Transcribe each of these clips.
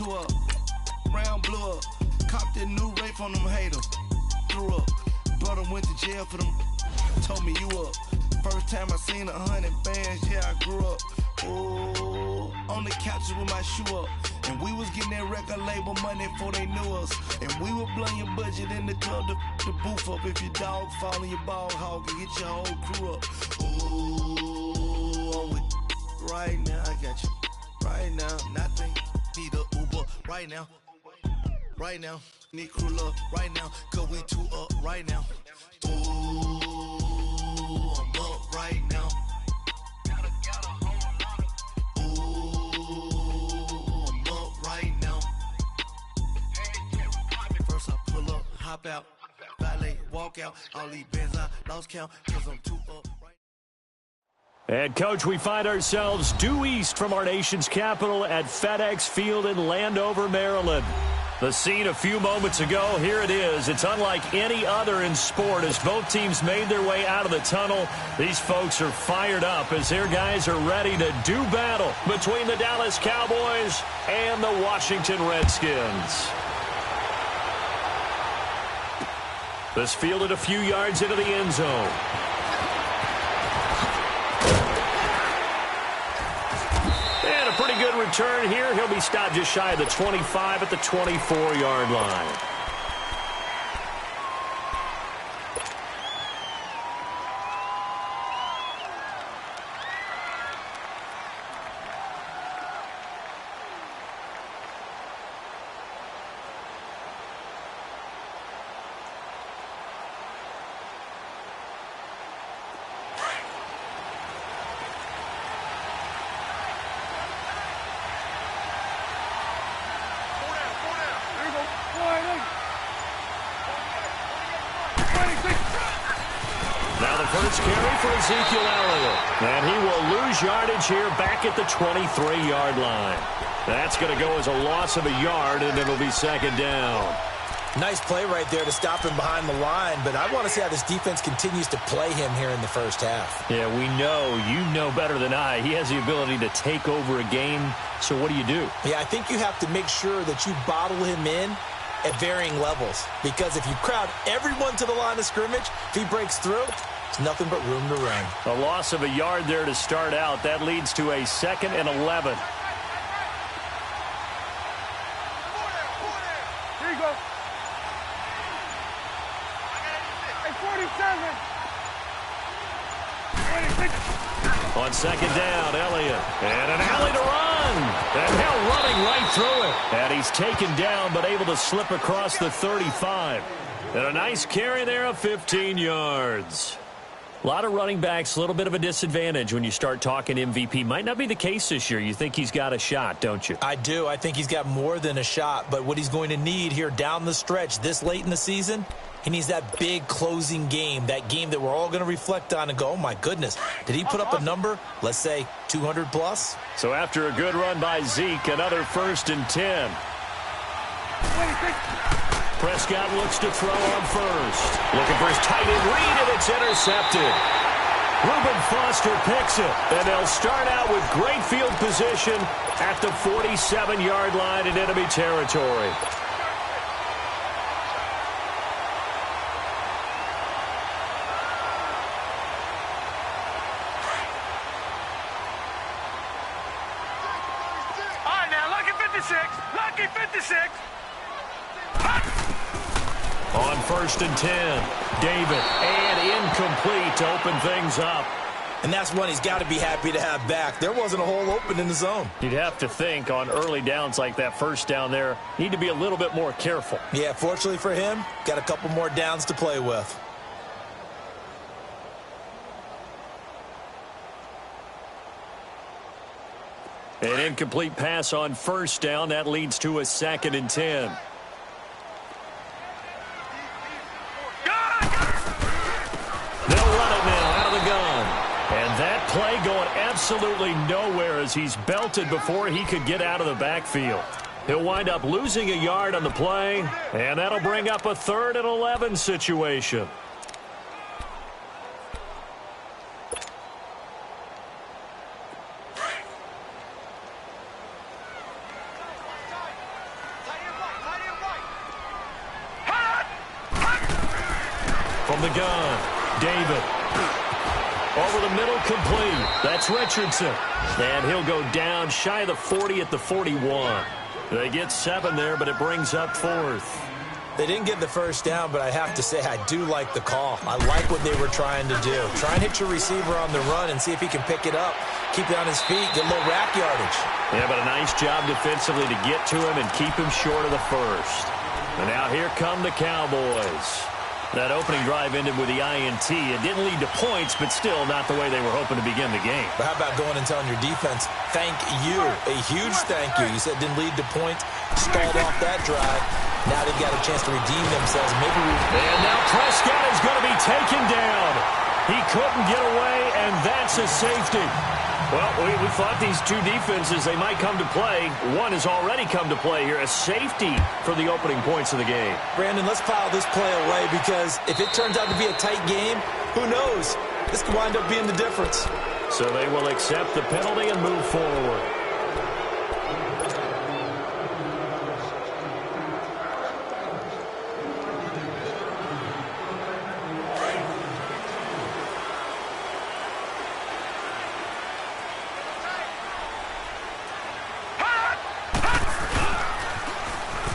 two up, round blew up. Copped that new rape on them haters. Threw up. Brother went to jail for them. Told me you up. First time I seen 100 bands, yeah, I grew up. Ooh, on the couches with my shoe up. And we was getting that record label money before they knew us. And we were blowing your budget in the club to boof up. If your dog fall in your ball hog and get your whole crew up. Ooh, I'm with right now, I got you. Right now, nothing. Need a Uber right now. Right now, need crew up right now. Cause we two up right now. Ooh, I'm up right now. Hop out, valet, walk out, all these bands I lost count, cause I'm too up right. And, Coach, we find ourselves due east from our nation's capital at FedEx Field in Landover, Maryland. The scene a few moments ago, here it is. It's unlike any other in sport as both teams made their way out of the tunnel. These folks are fired up as their guys are ready to do battle between the Dallas Cowboys and the Washington Redskins. This fielded a few yards into the end zone. And a pretty good return here. He'll be stopped just shy of the 25 at the 24-yard line. Now the first carry for Ezekiel Elliott. And he will lose yardage here back at the 23-yard line. That's going to go as a loss of a yard, and it'll be second down. Nice play right there to stop him behind the line, but I want to see how this defense continues to play him here in the first half. Yeah, we know. You know better than I. He has the ability to take over a game, so what do you do? Yeah, I think you have to make sure that you bottle him in at varying levels, because if you crowd everyone to the line of scrimmage, if he breaks through, it's nothing but room to run. A loss of a yard there to start out. That leads to a 2nd and 11. Here you go. Hey, 47. 26. On second down, Elliott. And an alley to run. And now running right through it. And he's taken down, but able to slip across the 35. And a nice carry there of 15 yards. A lot of running backs, a little bit of a disadvantage when you start talking MVP. Might not be the case this year. You think he's got a shot, don't you? I do. I think he's got more than a shot. But what he's going to need here down the stretch this late in the season, he needs that big closing game, that game that we're all going to reflect on and go, oh, my goodness, did he put up a number, let's say, 200 plus? So after a good run by Zeke, another 1st and 10. 26. Prescott looks to throw on first. Looking for his tight end read, and it's intercepted. Reuben Foster picks it, and they'll start out with great field position at the 47-yard line in enemy territory. All right, now, lucky 56. Lucky 56. On 1st and 10, David, and incomplete to open things up. And that's one he's got to be happy to have back. There wasn't a hole open in the zone. You'd have to think on early downs like that first down there, need to be a little bit more careful. Yeah, fortunately for him, got a couple more downs to play with. An incomplete pass on 1st down. That leads to a 2nd and 10. They'll run it now out of the gun. And that play going absolutely nowhere as he's belted before he could get out of the backfield. He'll wind up losing a yard on the play, and that'll bring up a 3rd and 11 situation. From the gun, David. Over the middle, complete. That's Richardson. And he'll go down shy of the 40 at the 41. They get 7 there, but it brings up 4th. They didn't get the first down, but I have to say I do like the call. I like what they were trying to do. Try and hit your receiver on the run and see if he can pick it up. Keep it on his feet, get a little rack yardage. Yeah, but a nice job defensively to get to him and keep him short of the first. And now here come the Cowboys. That opening drive ended with the INT. It didn't lead to points, but still not the way they were hoping to begin the game. But how about going and telling your defense, thank you, a huge thank you. You said it didn't lead to points, stalled off that drive. Now they've got a chance to redeem themselves. And now Prescott is going to be taken down. He couldn't get away, and that's a safety. Well, we thought these two defenses, they might come to play. One has already come to play here, a safety for the opening points of the game. Brandon, let's pile this play away because if it turns out to be a tight game, who knows? This could wind up being the difference. So they will accept the penalty and move forward.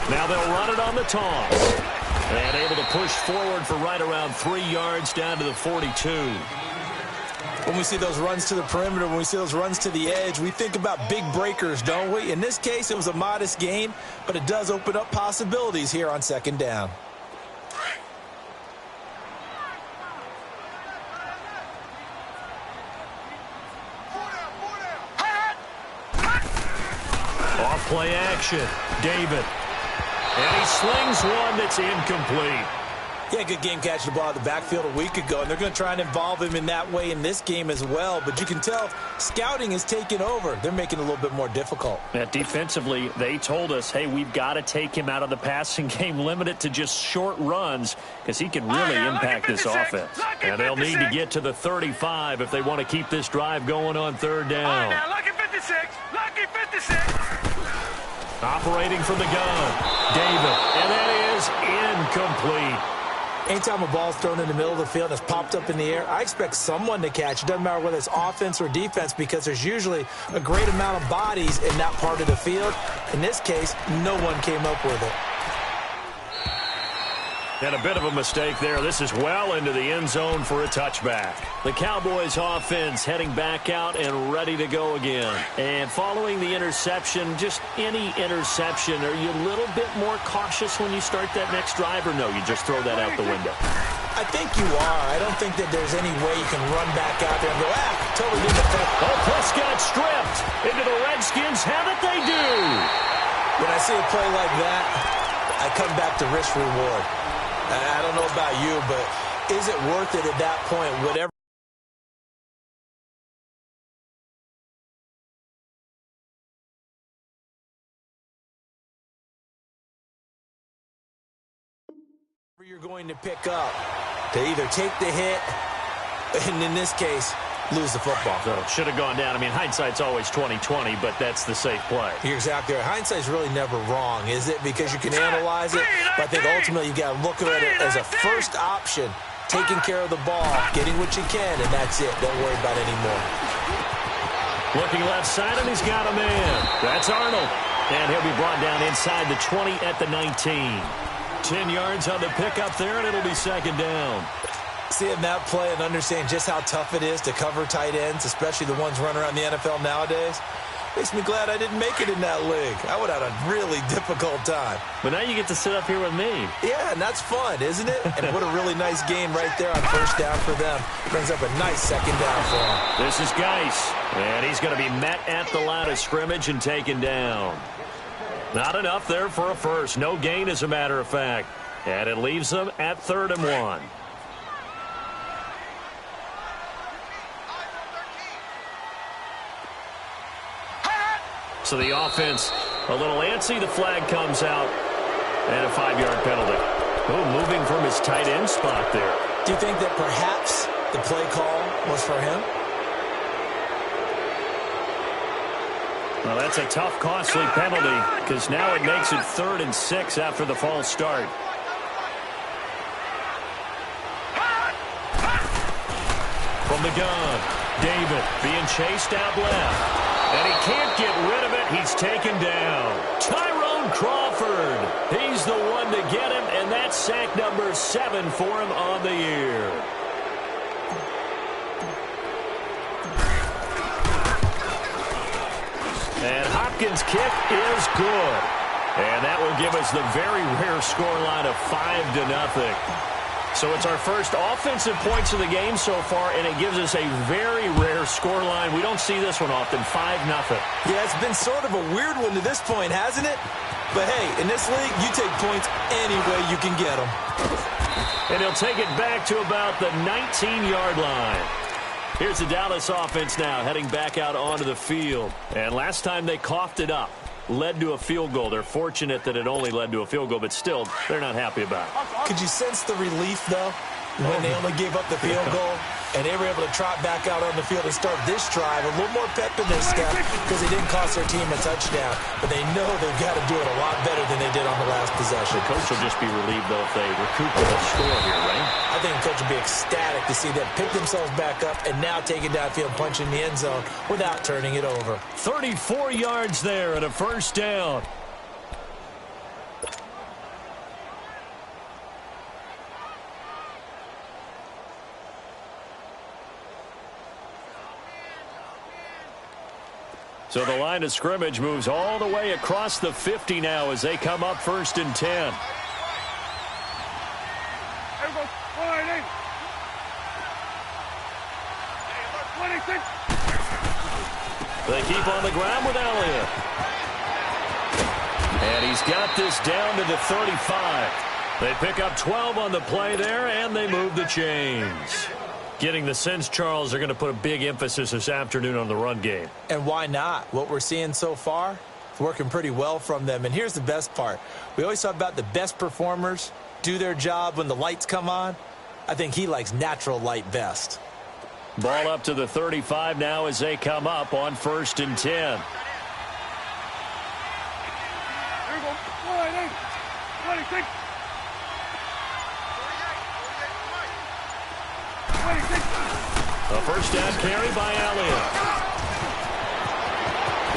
Now they'll run it on the toss. And able to push forward for right around 3 yards down to the 42. When we see those runs to the perimeter, when we see those runs to the edge, we think about big breakers, don't we? In this case, it was a modest gain, but it does open up possibilities here on second down. Off play action. David. And he slings one that's incomplete. Yeah, good game catching the ball out of the backfield a week ago, and they're going to try and involve him in that way in this game as well. But you can tell scouting is taking over. They're making it a little bit more difficult. Yeah, defensively, they told us, hey, we've got to take him out of the passing game, limit it to just short runs, because he can really impact this offense. And they'll need to get to the 35 if they want to keep this drive going on third down. Now, lucky 56, lucky 56. Operating from the gun, David, and that is incomplete. Anytime a ball's thrown in the middle of the field and it's popped up in the air, I expect someone to catch. It doesn't matter whether it's offense or defense because there's usually a great amount of bodies in that part of the field. In this case, no one came up with it. And a bit of a mistake there. This is well into the end zone for a touchback. The Cowboys offense heading back out and ready to go again. And following the interception, just any interception, are you a little bit more cautious when you start that next drive, or no, you just throw that out the window? I think you are. I don't think that there's any way you can run back out there and go, totally didn't affect. Oh, Prescott stripped into the Redskins. Have it they do. When I see a play like that, I come back to risk reward. I don't know about you, but is it worth it at that point? Whatever you're going to pick up to either take the hit, and in this case, lose the football. So should have gone down. I mean, hindsight's always 20/20, but that's the safe play. You're exactly right. Hindsight's really never wrong, is it? Because you can analyze it, but I think ultimately you got to look at it as a first option, taking care of the ball, getting what you can, and that's it. Don't worry about it anymore. Looking left side, and he's got a man. That's Arnold. And he'll be brought down inside the 20 at the 19. 10 yards on the pickup there, and it'll be second down. Seeing that play and understanding just how tough it is to cover tight ends, especially the ones running around the NFL nowadays, makes me glad I didn't make it in that league. I would have had a really difficult time. But now you get to sit up here with me. Yeah, and that's fun, isn't it? And what a really nice game right there on first down for them. Brings up a nice second down for them. This is Geis, and he's going to be met at the line of scrimmage and taken down. Not enough there for a first. No gain, as a matter of fact. And it leaves them at 3rd and 1. So the offense a little antsy. The flag comes out, and a 5-yard penalty. Oh, moving from his tight end spot there. Do you think that perhaps the play call was for him? Well, that's a tough, costly penalty because now it makes it 3rd and 6 after the false start. From the gun, David being chased out left. And he can't get rid of it. He's taken down. Tyrone Crawford. He's the one to get him, and that's sack number 7 for him on the year. And Hopkins' kick is good. And that will give us the very rare scoreline of 5-0. So it's our first offensive points of the game so far, and it gives us a very rare scoreline. We don't see this one often, 5-0. Yeah, it's been sort of a weird one to this point, hasn't it? But hey, in this league, you take points any way you can get them. And he'll take it back to about the 19-yard line. Here's the Dallas offense now, heading back out onto the field. And last time they coughed it up, led to a field goal. They're fortunate that it only led to a field goal, but still, they're not happy about it. Could you sense the relief, though, when they only gave up the field goal? And they were able to trot back out on the field and start this drive. A little more pep in their step because they didn't cost their team a touchdown. But they know they've got to do it a lot better than they did on the last possession. The coach will just be relieved, though, if they recoup the whole score here, right? I think the coach will be ecstatic to see them pick themselves back up and now take it downfield, punch in the end zone without turning it over. 34 yards there and a first down. So the line of scrimmage moves all the way across the 50 now as they come up 1st and 10. They keep on the ground with Elliott. And he's got this down to the 35. They pick up 12 on the play there, and they move the chains. Getting the sense, Charles, they're going to put a big emphasis this afternoon on the run game. And why not? What we're seeing so far, it's working pretty well from them. And here's the best part. We always talk about the best performers do their job when the lights come on. I think he likes natural light best. Ball up to the 35 now as they come up on 1st and 10. A first down carry by Elliott.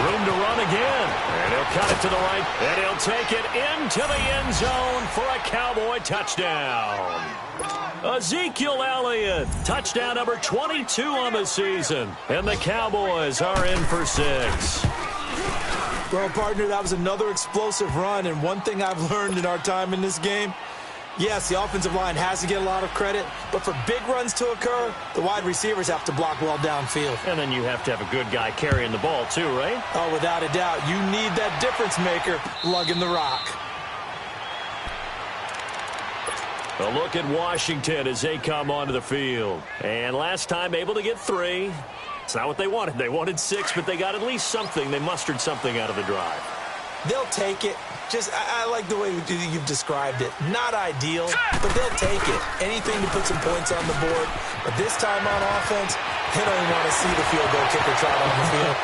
Room to run again. And he'll cut it to the right. And he'll take it into the end zone for a Cowboy touchdown. Ezekiel Elliott, touchdown number 22 on the season. And the Cowboys are in for 6. Well, partner, that was another explosive run. And one thing I've learned in our time in this game, yes, the offensive line has to get a lot of credit, but for big runs to occur, the wide receivers have to block well downfield. And then you have to have a good guy carrying the ball too, right? Oh, without a doubt. You need that difference maker lugging the rock. A look at Washington as they come onto the field. And last time able to get 3. It's not what they wanted. They wanted 6, but they got at least something. They mustered something out of the drive. They'll take it. I like the way you've described it. Not ideal, but they'll take it. Anything to put some points on the board. But this time on offense, they don't even want to see the field goal kicker trot on the field.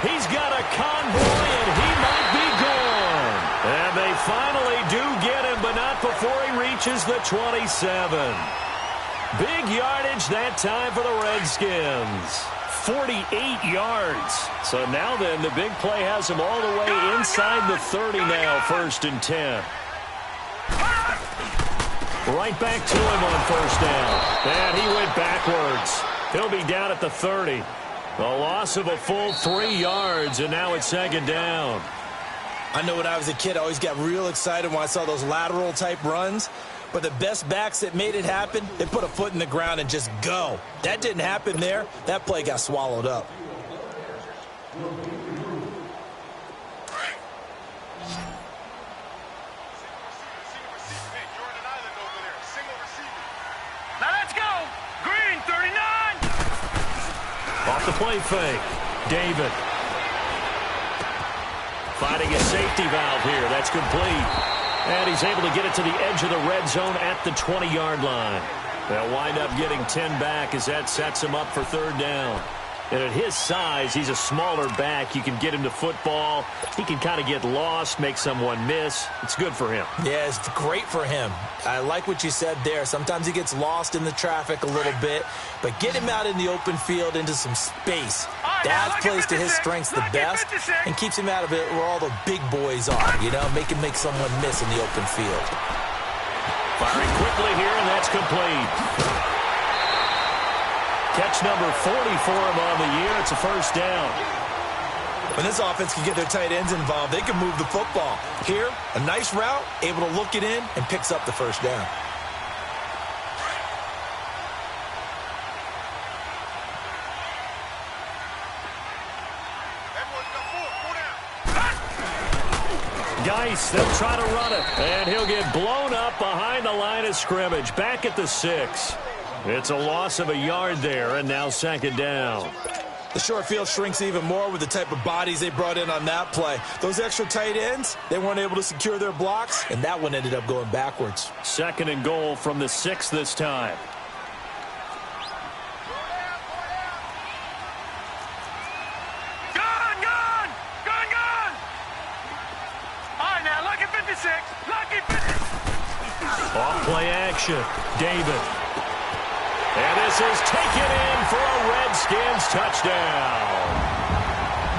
He's got a convoy, and he might be gone. And they finally do get him, but not before he reaches the 27. Big yardage that time for the Redskins. 48 yards. So now then, the big play has him all the way inside the 30 now, 1st and 10. Right back to him on 1st down. And he went backwards. He'll be down at the 30. A loss of a full 3 yards, and now it's 2nd down. I know when I was a kid, I always got real excited when I saw those lateral-type runs. But the best backs that made it happen, they put a foot in the ground and just go. That didn't happen there. That play got swallowed up. Now let's go. Green, 39. Off the play fake. David. Finding a safety valve here. That's complete. And he's able to get it to the edge of the red zone at the 20-yard line. They'll wind up getting 10 back as that sets him up for 3rd down. And at his size, he's a smaller back. You can get him to football. He can kind of get lost, make someone miss. It's good for him. Yeah, it's great for him. I like what you said there. Sometimes he gets lost in the traffic a little bit, but get him out in the open field into some space. That plays to his strengths the best and keeps him out of it where all the big boys are, you know, make someone miss in the open field. Firing quickly here, and that's complete. Catch number 40 for him on the year. It's a first down. When this offense can get their tight ends involved, they can move the football. Here, a nice route, able to look it in, and picks up the first down. Geis, they'll try to run it, and he'll get blown up behind the line of scrimmage. Back at the 6. It's a loss of a yard there, and now second down. The short field shrinks even more with the type of bodies they brought in on that play. Those extra tight ends, they weren't able to secure their blocks, and that one ended up going backwards. Second and goal from the 6 this time. Gone! All right, now, lucky 56. Lucky 56. Off-play action. David. And this is taken in for a Redskins touchdown.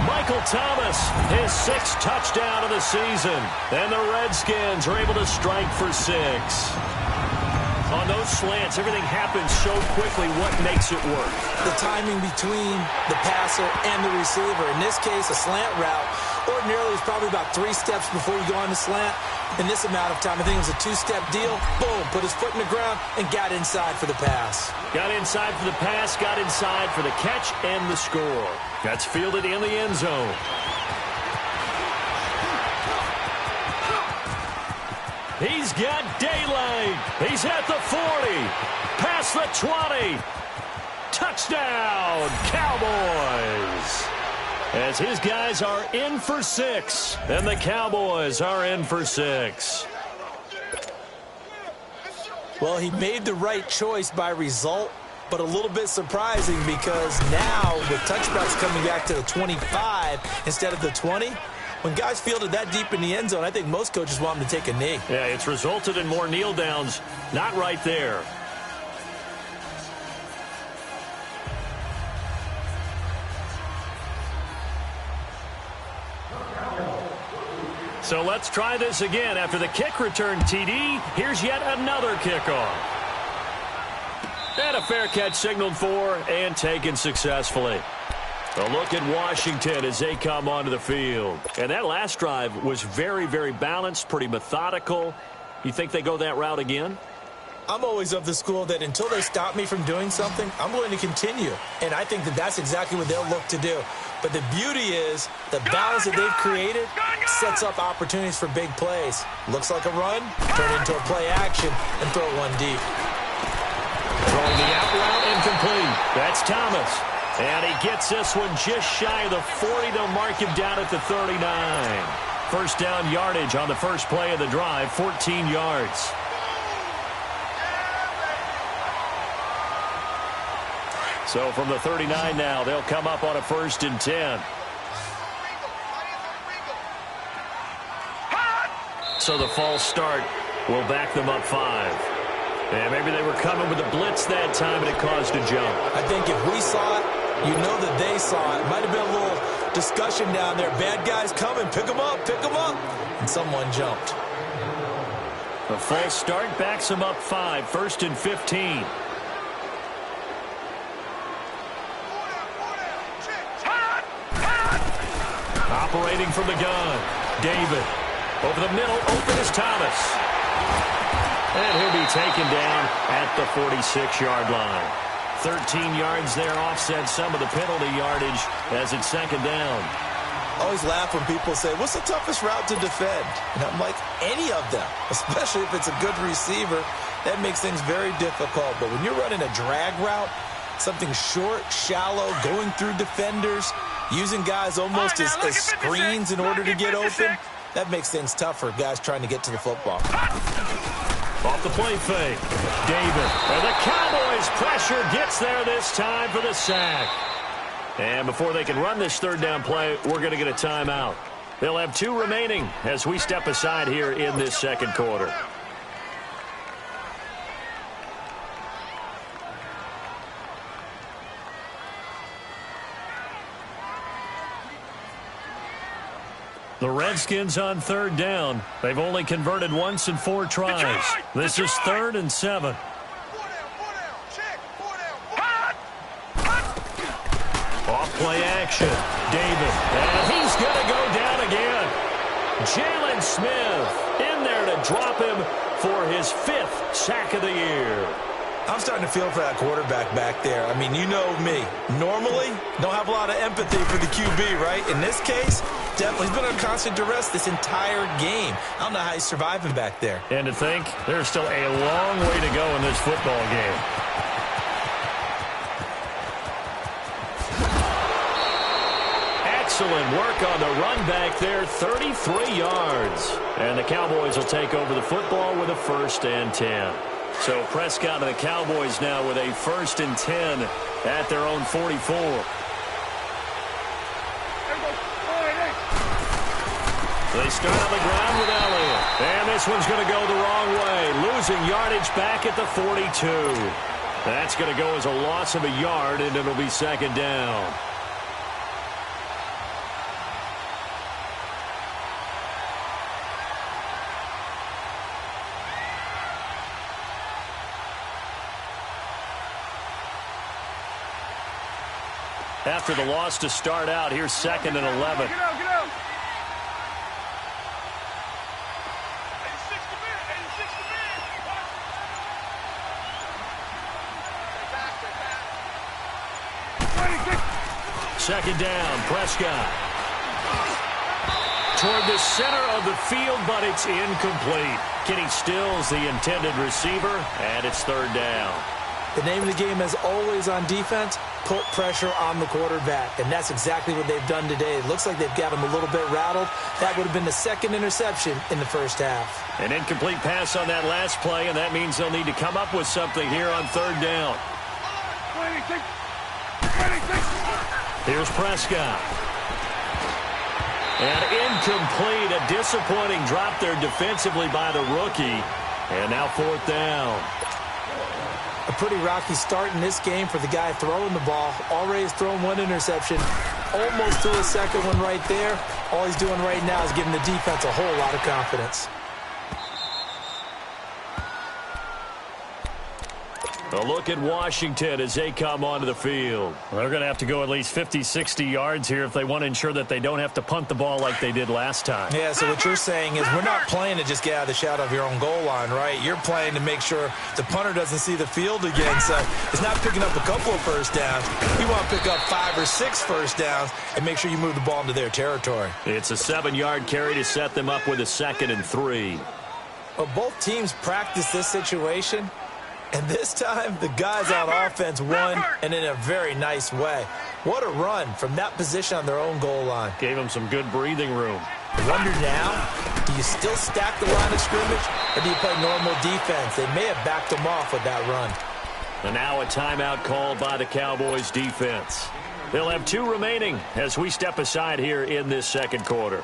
Michael Thomas, his 6th touchdown of the season. And the Redskins are able to strike for 6. On those slants, everything happens so quickly. What makes it work? The timing between the passer and the receiver. In this case, a slant route. Ordinarily, it's probably about 3 steps before you go on the slant. In this amount of time, I think it was a 2-step deal. Boom, put his foot in the ground and got inside for the pass. Got inside for the pass, got inside for the catch and the score. That's fielded in the end zone. He's got daylight. He's at the 40. Past the 20. Touchdown, Cowboys. As his guys are in for 6, and the Cowboys are in for 6. Well, he made the right choice by result, but a little bit surprising because now with touchbacks coming back to the 25 instead of the 20, when guys fielded that deep in the end zone, I think most coaches want them to take a knee. Yeah, it's resulted in more kneel downs. Not right there. So let's try this again. After the kick return TD, here's yet another kickoff. And a fair catch signaled for and taken successfully. A look at Washington as they come onto the field. And that last drive was very, very balanced, pretty methodical. You think they go that route again? I'm always of the school that until they stop me from doing something, I'm going to continue. And I think that that's exactly what they'll look to do. But the beauty is the balance that they've created sets up opportunities for big plays. Looks like a run, turn into a play action, and throw one deep. Throwing the out route incomplete. That's Thomas. And he gets this one just shy of the 40. They'll mark him down at the 39. First down yardage on the first play of the drive, 14 yards. So from the 39 now, they'll come up on a 1st and 10. So the false start will back them up 5. And maybe they were coming with a blitz that time, and it caused a jump. I think if we saw it, you know that they saw it. Might have been a little discussion down there. Bad guys coming, pick them up, and someone jumped. The false start backs them up 5, 1st and 15. Operating from the gun, David. Over the middle, open is Thomas. And he'll be taken down at the 46-yard line. 13 yards there, offset some of the penalty yardage as it's second down. I always laugh when people say, what's the toughest route to defend? And I'm like, any of them, especially if it's a good receiver. That makes things very difficult. But when you're running a drag route, something short, shallow, going through defenders, using guys almost as screens in order to get open, that makes things tough for guys trying to get to the football. Off the play fake, David. And the Cowboys pressure gets there this time for the sack. And before they can run this third down play, we're going to get a timeout. They'll have 2 remaining as we step aside here in this second quarter. The Redskins on third down. They've only converted once in 4 tries. This is 3rd and 7. Off-play action. David. And he's going to go down again. Jalen Smith in there to drop him for his 5th sack of the year. I'm starting to feel for that quarterback back there. I mean, you know me. Normally, don't have a lot of empathy for the QB, right? In this case, definitely, he's been under constant duress this entire game. I don't know how he's surviving back there. And to think, there's still a long way to go in this football game. Excellent work on the run back there, 33 yards. And the Cowboys will take over the football with a 1st and 10. So Prescott and the Cowboys now with a 1st and 10 at their own 44. They start on the ground with Elliott. And this one's going to go the wrong way. Losing yardage back at the 42. That's going to go as a loss of a yard, and it'll be 2nd down. After the loss to start out, here's 2nd and 11. Get out, get out. Second down, Prescott. Toward the center of the field, but it's incomplete. Kenny Stills, the intended receiver, and it's 3rd down. The name of the game, as always on defense, put pressure on the quarterback. And that's exactly what they've done today. It looks like they've got him a little bit rattled. That would have been the 2nd interception in the first half. An incomplete pass on that last play, and that means they'll need to come up with something here on 3rd down. 26. Here's Prescott. And incomplete, a disappointing drop there defensively by the rookie. And now 4th down. A pretty rocky start in this game for the guy throwing the ball. Already has thrown 1 interception. Almost threw a 2nd one right there. All he's doing right now is giving the defense a whole lot of confidence. A look at Washington as they come onto the field. They're going to have to go at least 50, 60 yards here if they want to ensure that they don't have to punt the ball like they did last time. Yeah, so what you're saying is we're not playing to just get out of the shadow of your own goal line, right? You're playing to make sure the punter doesn't see the field again. So it's not picking up a couple of first downs. You want to pick up 5 or 6 first downs and make sure you move the ball into their territory. It's a 7-yard carry to set them up with a 2nd and 3. Well, both teams practice this situation. And this time, the guys on offense won, and in a very nice way. What a run from that position on their own goal line. Gave them some good breathing room. Wonder now, do you still stack the line of scrimmage, or do you play normal defense? They may have backed them off with that run. And now a timeout called by the Cowboys defense. They'll have 2 remaining as we step aside here in this second quarter.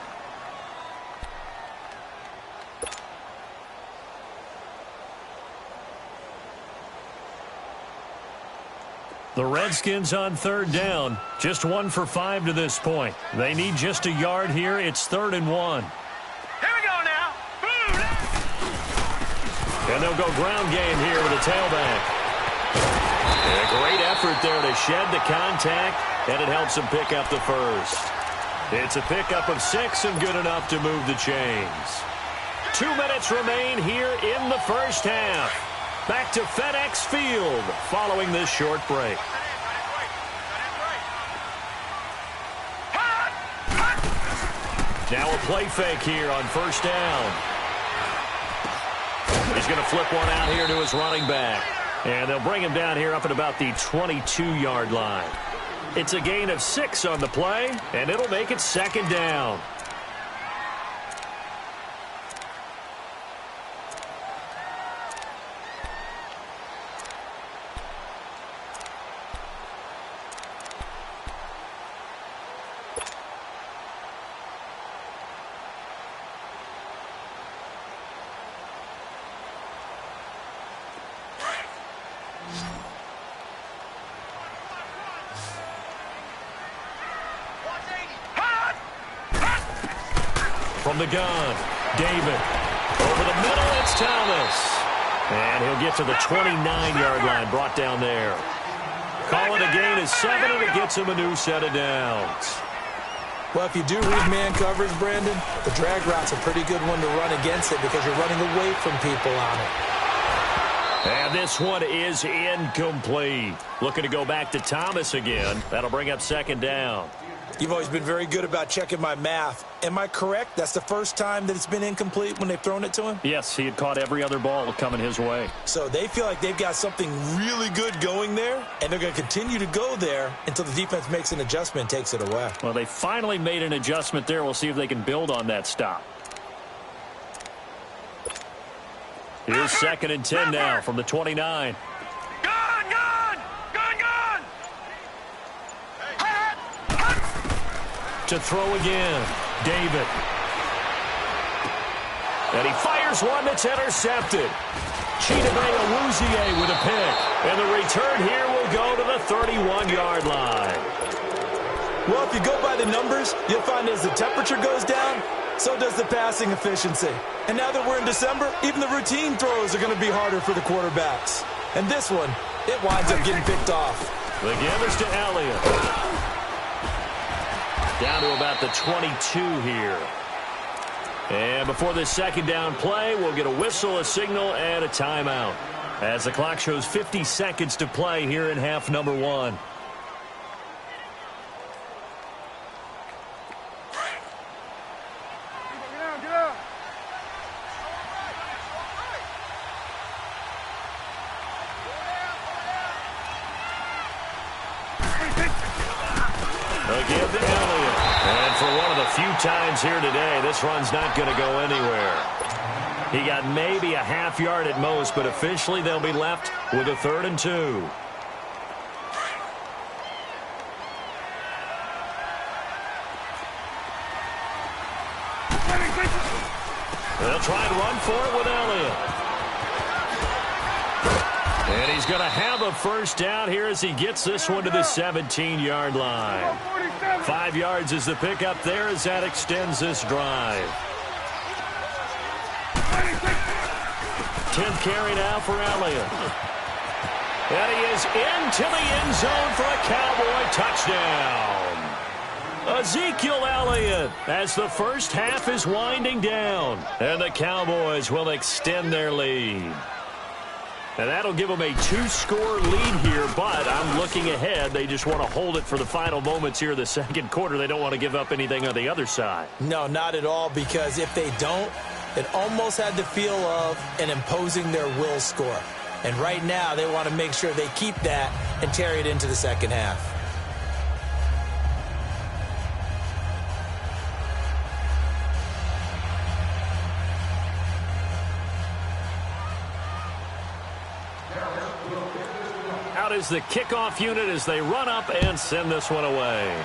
The Redskins on 3rd down. Just 1 for 5 to this point. They need just a yard here. It's 3rd and 1. Here we go now. Boom. And they'll go ground game here with a tailback. And a great effort there to shed the contact, and it helps them pick up the first. It's a pickup of 6 and good enough to move the chains. 2 minutes remain here in the first half. Back to FedEx Field following this short break. Now a play fake here on 1st down. He's going to flip one out here to his running back. And they'll bring him down here up at about the 22-yard line. It's a gain of 6 on the play, and it'll make it 2nd down. from the gun. David. Over the middle, it's Thomas. And he'll get to the 29-yard line, brought down there. Call it a gain of 7, and it gets him a new set of downs. Well, if you do read man coverage, Brandon, the drag route's a pretty good one to run against it because you're running away from people on it. And this one is incomplete. Looking to go back to Thomas again. That'll bring up second down. You've always been very good about checking my math. Am I correct? That's the first time that it's been incomplete when they've thrown it to him? Yes, he had caught every other ball coming his way. So they feel like they've got something really good going there, and they're going to continue to go there until the defense makes an adjustment and takes it away. Well, they finally made an adjustment there. We'll see if they can build on that stop. Here's second and 10 now from the 29. To throw again, David. And he fires one that's intercepted. Chidobe with a pick. And the return here will go to the 31-yard line. Well, if you go by the numbers, you'll find as the temperature goes down, so does the passing efficiency. And now that we're in December, even the routine throws are going to be harder for the quarterbacks. And this one, it winds up getting picked off. The give is to Elliott. Down to about the 22 here. And before this second down play, we'll get a whistle, a signal, and a timeout. As the clock shows 50 seconds to play here in half number 1. Again to Elliott. And for one of the few times here today, this run's not going to go anywhere. He got maybe a half yard at most, but officially they'll be left with a 3rd and 2. They'll try and run for it with Elliott. And he's going to have a first down here as he gets this one to the 17-yard line. 5 yards is the pickup there as that extends this drive. 10th carry now for Elliott. And he is into the end zone for a Cowboy touchdown. Ezekiel Elliott as the first half is winding down. And the Cowboys will extend their lead. And that'll give them a 2-score lead here, but I'm looking ahead. They just want to hold it for the final moments here of the second quarter. They don't want to give up anything on the other side. No, not at all, because if they don't, it almost had the feel of an imposing their will score. And right now, they want to make sure they keep that and carry it into the second half. Out is the kickoff unit as they run up and send this one away.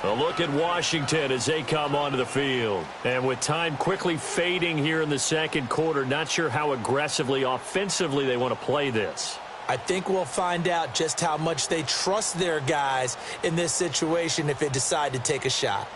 A look at Washington as they come onto the field. And with time quickly fading here in the second quarter, not sure how aggressively, offensively they want to play this. I think we'll find out just how much they trust their guys in this situation if they decide to take a shot.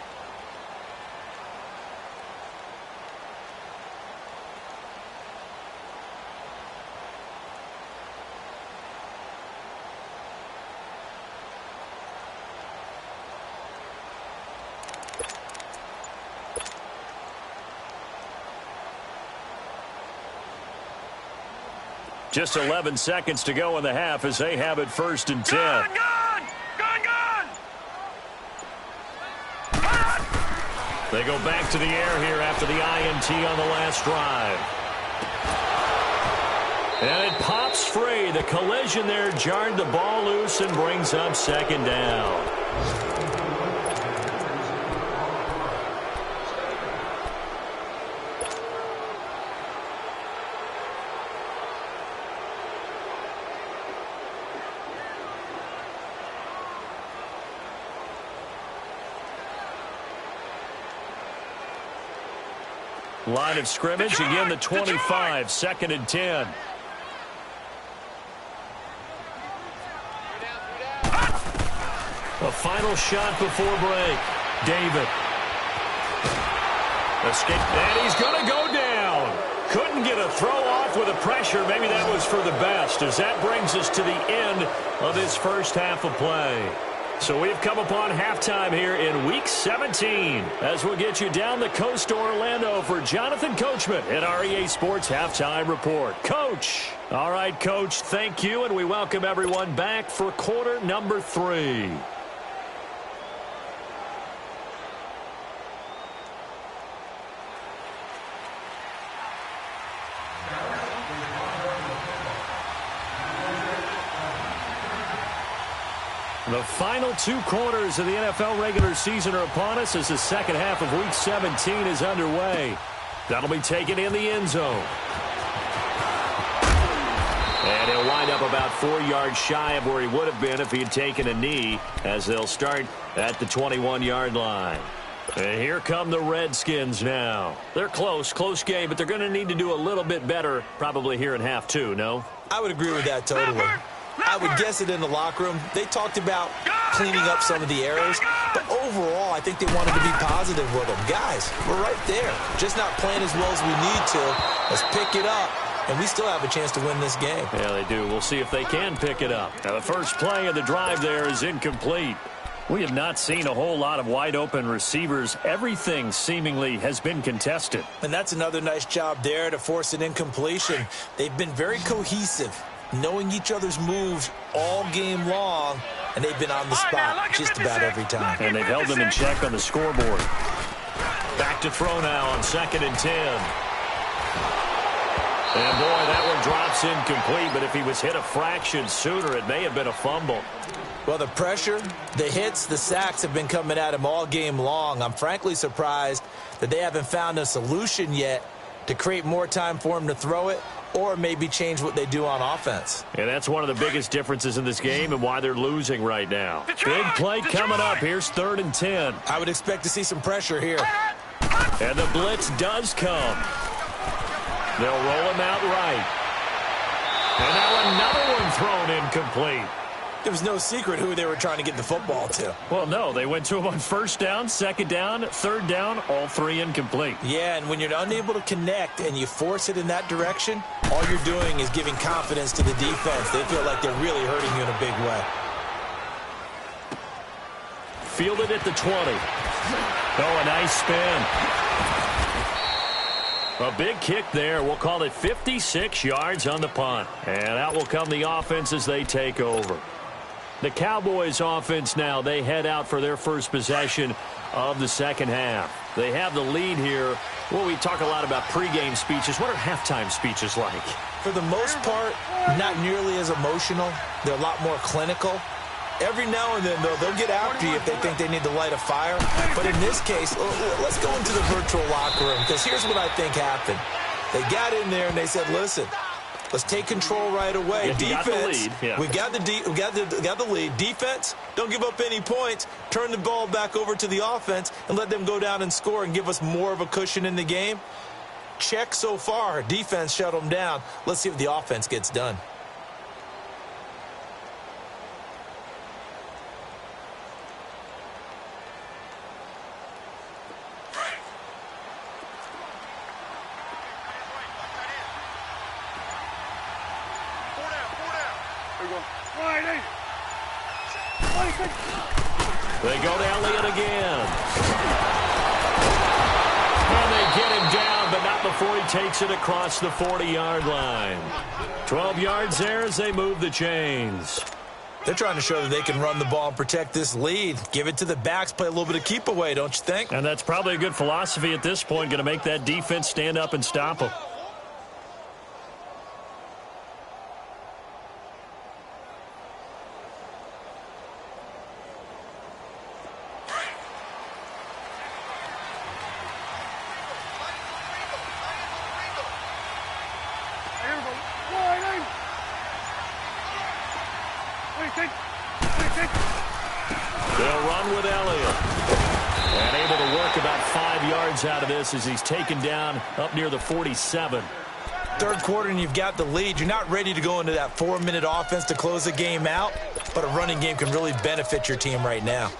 Just 11 seconds to go in the half as they have it 1st and 10. Gun! They go back to the air here after the INT on the last drive. And it pops free. The collision there jarred the ball loose and brings up second down. Line of scrimmage, again the 25, 2nd and 10. A final shot before break. David. Escape, and he's going to go down. Couldn't get a throw off with the pressure. Maybe that was for the best, as that brings us to the end of this first half of play. So we've come upon halftime here in Week 17, as we'll get you down the coast to Orlando for Jonathan Coachman at our EA Sports Halftime Report. Coach. All right, Coach, thank you, and we welcome everyone back for quarter number 3. The final 2 quarters of the NFL regular season are upon us as the second half of Week 17 is underway. That'll be taken in the end zone. And he'll wind up about 4 yards shy of where he would have been if he had taken a knee, as they'll start at the 21-yard line. And here come the Redskins now. They're close game, but they're going to need to do a little bit better probably here in half 2, no? I would agree with that totally. I would guess it in the locker room. They talked about cleaning up some of the errors, but overall, I think they wanted to be positive with them. Guys, we're right there. Just not playing as well as we need to. Let's pick it up, and we still have a chance to win this game. Yeah, they do. We'll see if they can pick it up. Now, the first play of the drive there is incomplete. We have not seen a whole lot of wide-open receivers. Everything seemingly has been contested. And that's another nice job there to force an incompletion. They've been very cohesive, knowing each other's moves all game long, and they've been on the spot just about every time. And they've held them in check on the scoreboard. Back to throw now on 2nd and 10. And, boy, that one drops incomplete, but if he was hit a fraction sooner, it may have been a fumble. Well, the pressure, the hits, the sacks have been coming at him all game long. I'm frankly surprised that they haven't found a solution yet to create more time for him to throw it, or maybe change what they do on offense. And that's one of the biggest differences in this game and why they're losing right now. Big play coming up. Here's 3rd and 10. I would expect to see some pressure here. And the blitz does come. They'll roll him out right. And now another one thrown incomplete. It was no secret who they were trying to get the football to. Well, no. They went to him on 1st down, 2nd down, 3rd down, all 3 incomplete. Yeah, and when you're unable to connect and you force it in that direction, all you're doing is giving confidence to the defense. They feel like they're really hurting you in a big way. Fielded at the 20. Oh, a nice spin. A big kick there. We'll call it 56 yards on the punt. And out will come the offense as they take over. The Cowboys offense now, they head out for their first possession of the second half. They have the lead here. Well, we talk a lot about pregame speeches. What are halftime speeches like? For the most part, not nearly as emotional. They're a lot more clinical. Every now and then, though, they'll get after you if they think they need to light a fire. But in this case, let's go into the virtual locker room, because here's what I think happened. They got in there and they said, listen, let's take control right away. Yeah, defense, we got the lead. Defense, don't give up any points. Turn the ball back over to the offense and let them go down and score and give us more of a cushion in the game. Check so far. Defense shut them down. Let's see if the offense gets done. They go to Elliott again. And they get him down, but not before he takes it across the 40-yard line. 12 yards there as they move the chains. They're trying to show that they can run the ball and protect this lead. Give it to the backs, play a little bit of keep away, don't you think? And that's probably a good philosophy at this point, going to make that defense stand up and stop them. They'll run with Elliott. And able to work about 5 yards out of this as he's taken down up near the 47. Third quarter and you've got the lead. You're not ready to go into that 4-minute offense to close the game out. but a running game can really benefit your team right now.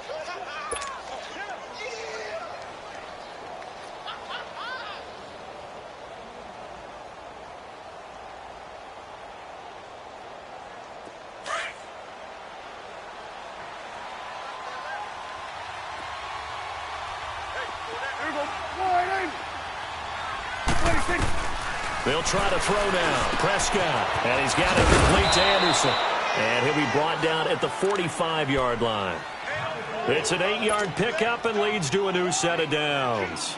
They'll try to throw now. Prescott, and he's got it complete to Anderson. And he'll be brought down at the 45-yard line. It's an 8-yard pickup and leads to a new set of downs.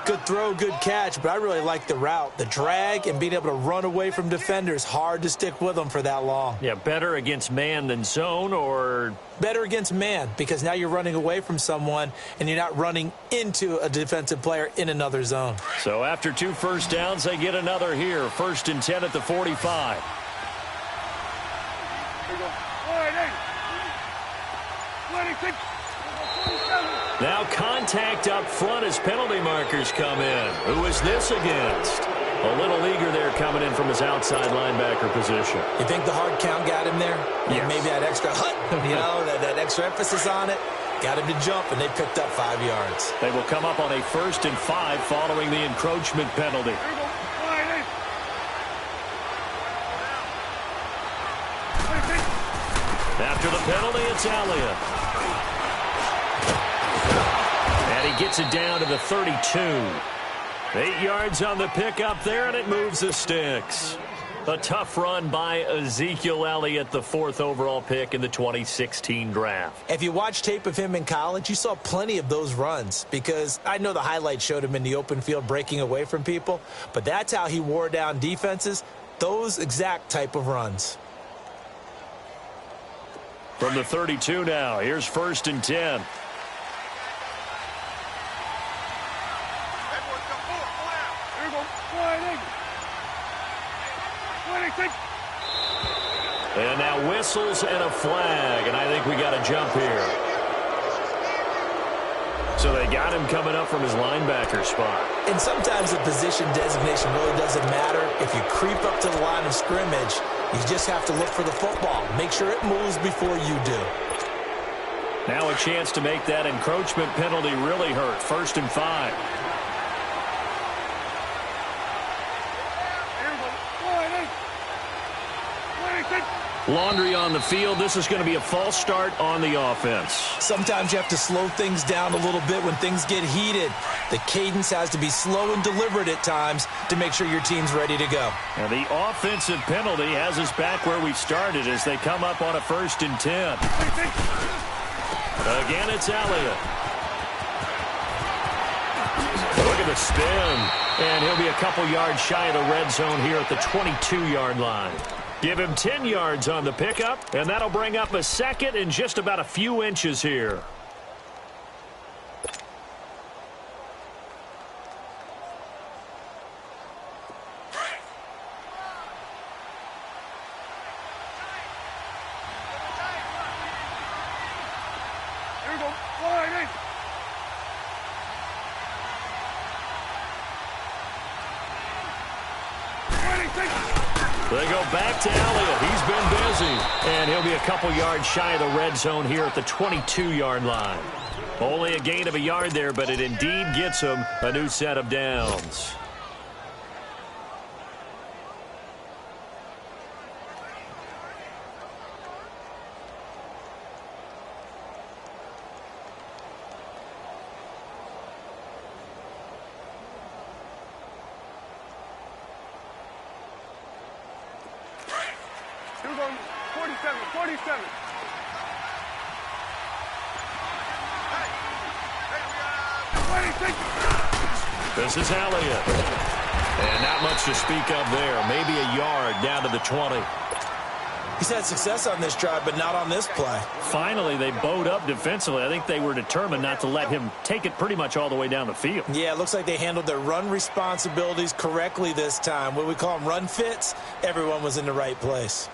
Good throw, good catch, but I really like the route. The drag and being able to run away from defenders, hard to stick with them for that long. Yeah, better against man than zone, or? Better against man, because now you're running away from someone and you're not running into a defensive player in another zone. So after 2 first downs, they get another here. 1st and 10 at the 45. Now contact up front as penalty markers come in. Who is this against? A little eager there coming in from his outside linebacker position. You think the hard count got him there? Yes. Maybe that extra that extra emphasis on it got him to jump, and they picked up 5 yards. They will come up on a 1st and 5 following the encroachment penalty. After the penalty, it's Elliott. And he gets it down to the 32. 8 yards on the pickup there, and it moves the sticks. A tough run by Ezekiel Elliott, the 4th overall pick in the 2016 draft. If you watch tape of him in college, you saw plenty of those runs, because I know the highlights showed him in the open field breaking away from people, but that's how he wore down defenses, those exact type of runs. From the 32 now, here's 1st and 10. And now whistles and a flag, and I think we got a jump here. So they got him coming up from his linebacker spot. And sometimes the position designation really doesn't matter. If you creep up to the line of scrimmage, you just have to look for the football. Make sure it moves before you do. Now a chance to make that encroachment penalty really hurt. 1st and 5. Laundry on the field. This is going to be a false start on the offense. Sometimes you have to slow things down a little bit when things get heated. The cadence has to be slow and deliberate at times to make sure your team's ready to go. And the offensive penalty has us back where we started as they come up on a 1st and 10. Again, it's Elliott. Look at the spin. And he'll be a couple yards shy of the red zone here at the 22-yard line. Give him 10 yards on the pickup, and that'll bring up a 2nd and just about a few inches here. They go back to Elliott. He's been busy. And he'll be a couple yards shy of the red zone here at the 22-yard line. Only a gain of a yard there, but it indeed gets him a new set of downs. This is Elliott. And not much to speak of there. Maybe a yard down to the 20. He's had success on this drive, but not on this play. Finally, they bowed up defensively. I think they were determined not to let him take it pretty much all the way down the field. Yeah, it looks like they handled their run responsibilities correctly this time. What we call them run fits, everyone was in the right place.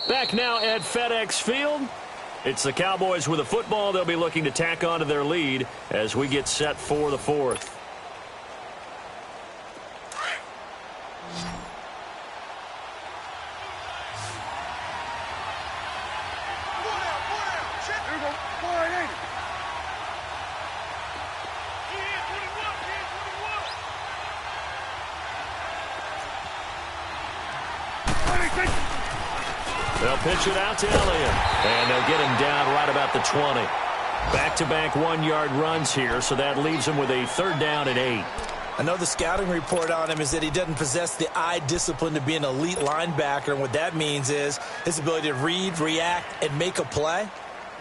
Back now at FedEx Field. It's the Cowboys with a football. They'll be looking to tack on to their lead as we get set for the fourth. They'll pitch it out to Elliott, and they'll get him down right about the 20. Back-to-back one-yard runs here, so that leaves him with a 3rd down and 8. I know the scouting report on him is that he doesn't possess the eye discipline to be an elite linebacker, and what that means is his ability to read, react, and make a play.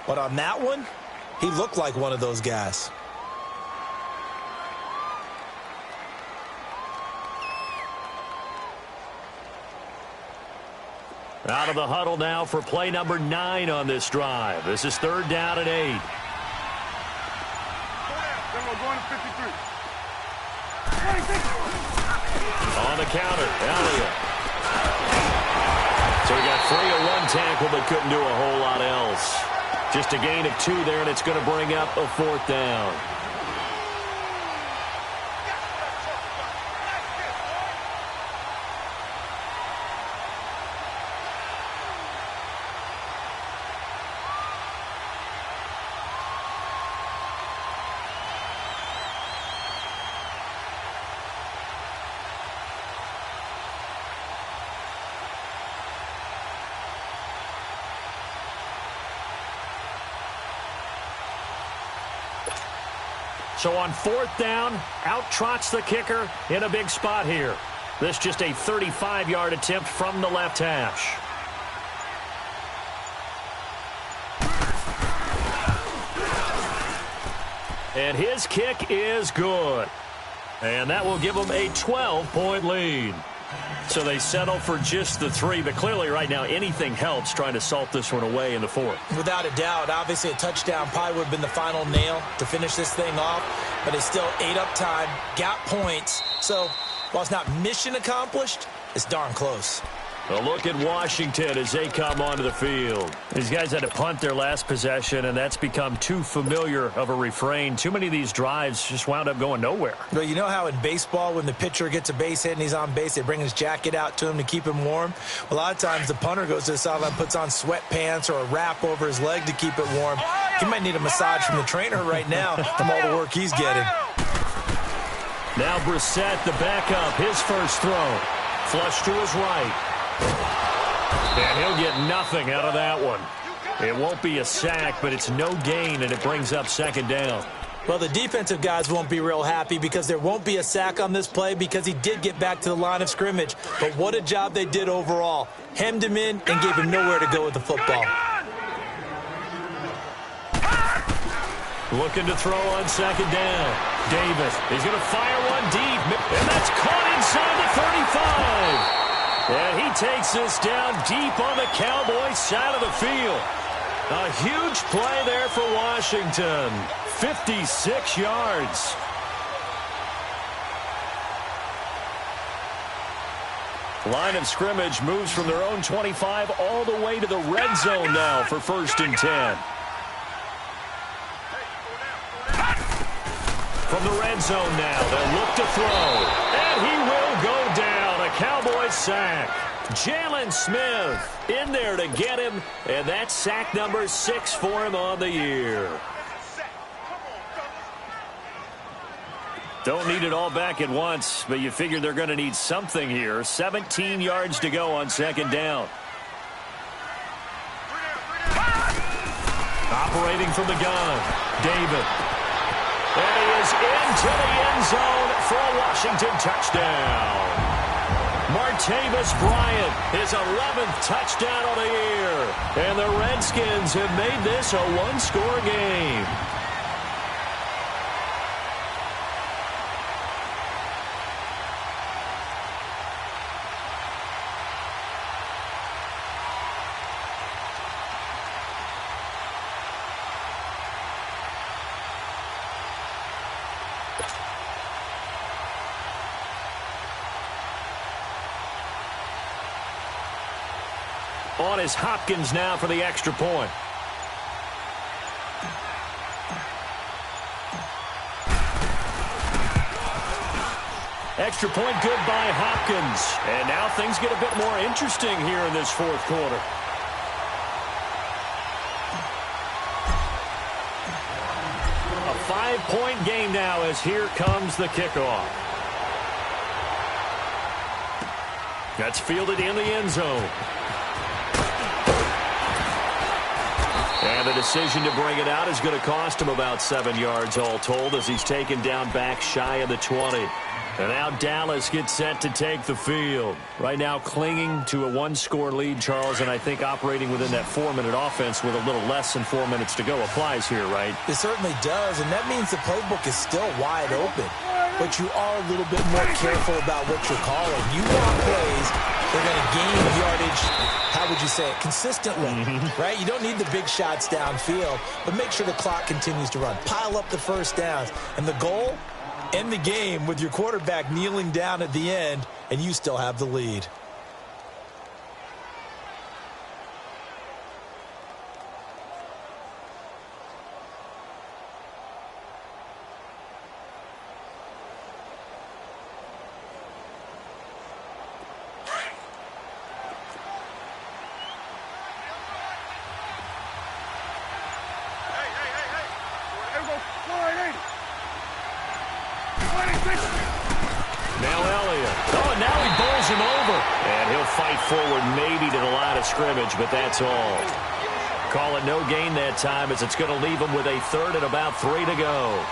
But on that one, he looked like one of those guys. Out of the huddle now for play number 9 on this drive. This is 3rd down and 8. On the counter, Elliott. So he got free of 1 tackle but couldn't do a whole lot else. Just a gain of 2 there, and it's going to bring up a 4th down. So on 4th down, out trots the kicker in a big spot here. This just a 35-yard attempt from the left hash. And his kick is good. And that will give them a 12-point lead. So they settle for just the 3, but clearly right now anything helps trying to salt this one away in the 4th. Without a doubt, obviously a touchdown probably would have been the final nail to finish this thing off, but it's still ate up time, got points. So while it's not mission accomplished, it's darn close. A look at Washington as they come onto the field. These guys had to punt their last possession, and that's become too familiar of a refrain. Too many of these drives just wound up going nowhere. Well, you know how in baseball when the pitcher gets a base hit and he's on base, they bring his jacket out to him to keep him warm? Well, a lot of times the punter goes to the sideline, puts on sweatpants or a wrap over his leg to keep it warm. He might need a massage from the trainer right now from all the work he's getting. Now Brissett, the backup, his first throw. Flush to his right. And he'll get nothing out of that one. It won't be a sack, but it's no gain, and it brings up 2nd down. Well, the defensive guys won't be real happy because there won't be a sack on this play because he did get back to the line of scrimmage. But what a job they did overall. Hemmed him in and gave him nowhere to go with the football. Looking to throw on 2nd down. Davis, he's going to fire one deep, and that's caught inside the 35. And he takes this down deep on the Cowboys side of the field. A huge play there for Washington. 56 yards. Line of scrimmage moves from their own 25 all the way to the red zone now for 1st and 10. From the red zone now, they'll look to throw. And he will go down. A Cowboys sack. Jalen Smith in there to get him, and that's sack number 6 for him on the year. Don't need it all back at once, but you figure they're going to need something here. 17 yards to go on 2nd down. Operating from the gun, David. And he is into the end zone for a Washington touchdown. Martavis Bryant, his 11th touchdown of the year. And the Redskins have made this a one-score game. On is Hopkins now for the extra point. Extra point good by Hopkins. And now things get a bit more interesting here in this fourth quarter. A 5-point game now as here comes the kickoff. That's fielded in the end zone. And the decision to bring it out is going to cost him about 7 yards all told as he's taken down back shy of the 20. And now Dallas gets set to take the field. Right now clinging to a 1-score lead, Charles, and I think operating within that 4-minute offense with a little less than 4 minutes to go applies here, right? It certainly does, and that means the playbook is still wide open. But you are a little bit more careful about what you're calling. You want plays, they're going to gain yardage, how would you say it, consistently, right? You don't need the big shots downfield, but make sure the clock continues to run. Pile up the first downs. And the goal? End the game with your quarterback kneeling down at the end, and you still have the lead. Now Elliott. Oh, now he bowls him over. And he'll fight forward maybe to the line of scrimmage, but that's all. Call it no gain that time as it's going to leave him with a 3rd and about 3 to go.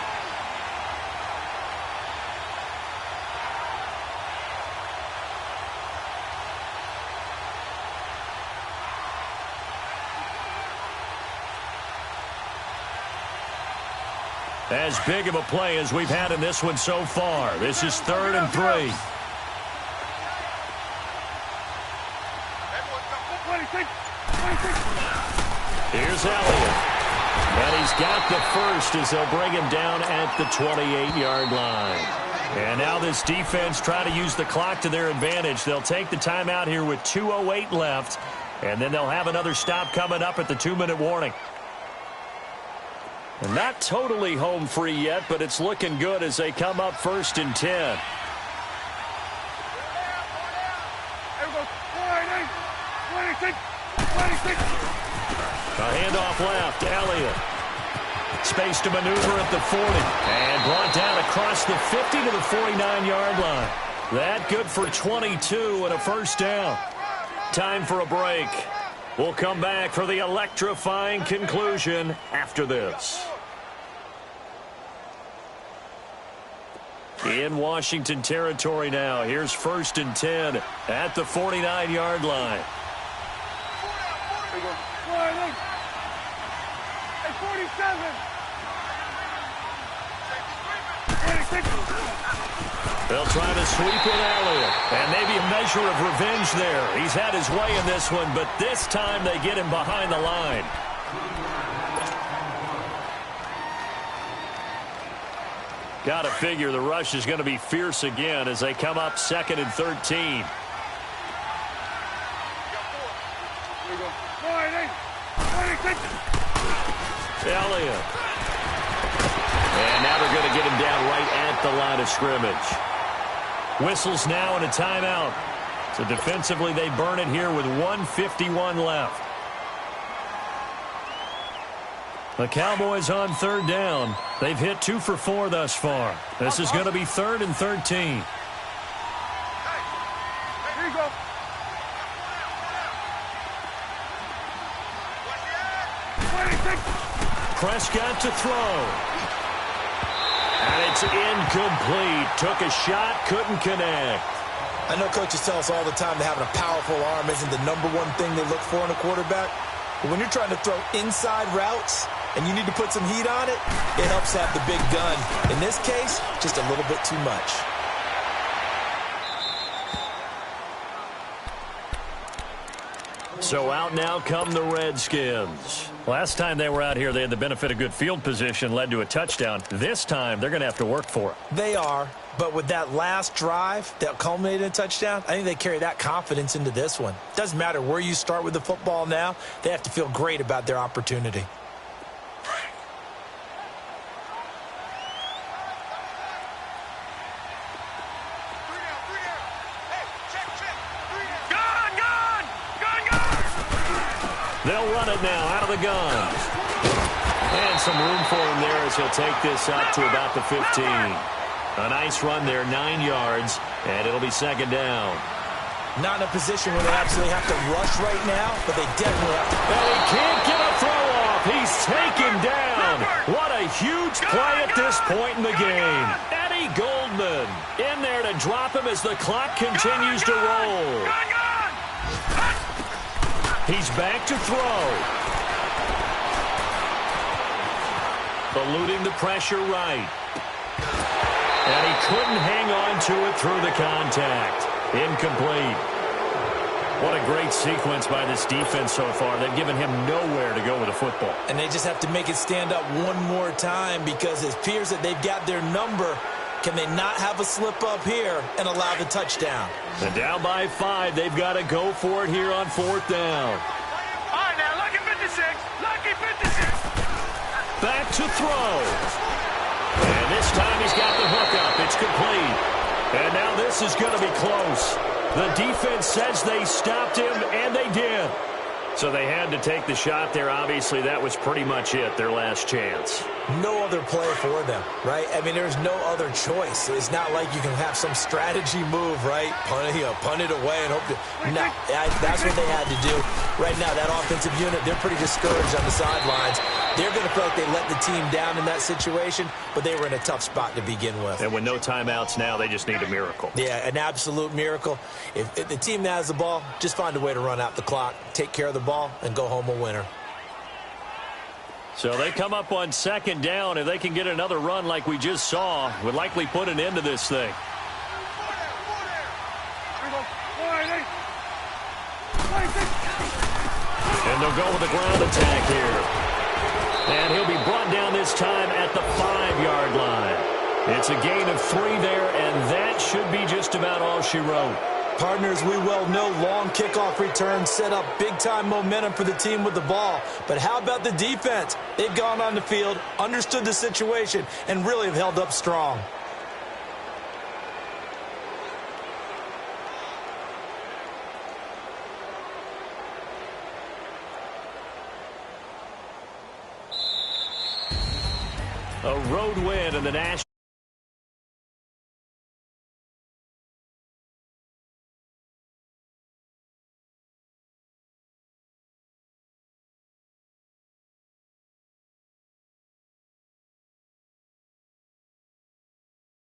As big of a play as we've had in this one so far. This is 3rd and 3. Here's Elliott. And he's got the first as they'll bring him down at the 28-yard line. And now this defense try to use the clock to their advantage. They'll take the timeout here with 2:08 left. And then they'll have another stop coming up at the 2-minute warning. And not totally home free yet, but it's looking good as they come up 1st and 10. A handoff left, Elliott. Space to maneuver at the 40. And brought down across the 50 to the 49-yard line. That good for 22 and a first down. Time for a break. We'll come back for the electrifying conclusion after this. In Washington territory now. Here's 1st and 10 at the 49-yard line. They'll try to sweep with Elliott. And maybe a measure of revenge there. He's had his way in this one, but this time they get him behind the line. Got to figure the rush is going to be fierce again as they come up 2nd and 13. Elliott. And now they're going to get him down right at the line of scrimmage. Whistles now and a timeout. So defensively they burn it here with 1:51 left. The Cowboys on 3rd down. They've hit 2 for 4 thus far. This is going to be 3rd and 13. Prescott to throw. And it's incomplete. Took a shot, couldn't connect. I know coaches tell us all the time that having a powerful arm isn't the #1 thing they look for in a quarterback. But when you're trying to throw inside routes and you need to put some heat on it, it helps have the big gun. In this case, just a little bit too much. So out now come the Redskins. Last time they were out here, they had the benefit of good field position, led to a touchdown. This time, they're going to have to work for it. They are, but with that last drive that culminated in a touchdown, I think they carry that confidence into this one. Doesn't matter where you start with the football now, they have to feel great about their opportunity. They'll run it now out of the gun. And some room for him there as he'll take this up to about the 15. A nice run there, 9 yards, and it'll be second down. Not in a position where they absolutely have to rush right now, but they definitely have to. And he can't get a throw off. He's taken down. What a huge play at this point in the game. Eddie Goldman in there to drop him as the clock continues to roll. He's back to throw. Eluding the pressure right. And he couldn't hang on to it through the contact. Incomplete. What a great sequence by this defense so far. They've given him nowhere to go with the football. And they just have to make it stand up one more time because it appears that they've got their number. Can they not have a slip up here and allow the touchdown? And down by 5, they've got to go for it here on 4th down. All right, now, lucky 56. Lucky 56. Back to throw. And this time he's got the hook up. It's complete. And now this is going to be close. The defense says they stopped him, and they did. So they had to take the shot there. Obviously, that was pretty much it, their last chance. No other play for them, right? I mean, there's no other choice. It's not like you can have some strategy move, right? Punt it away and hope to. No, that's what they had to do. Right now, that offensive unit, they're pretty discouraged on the sidelines. They're going to feel like they let the team down in that situation, but they were in a tough spot to begin with. And with no timeouts now, they just need a miracle. Yeah, an absolute miracle. If the team that has the ball, just find a way to run out the clock, take care of the ball, and go home a winner. So they come up on 2nd down. If they can get another run like we just saw, would likely put an end to this thing. And they'll go with the ground attack here. And he'll be brought down this time at the 5-yard line. It's a gain of 3 there, and that should be just about all she wrote. Partners, we well know long kickoff returns set up big-time momentum for the team with the ball. But how about the defense? They've gone on the field, understood the situation, and really have held up strong. A road win in the National.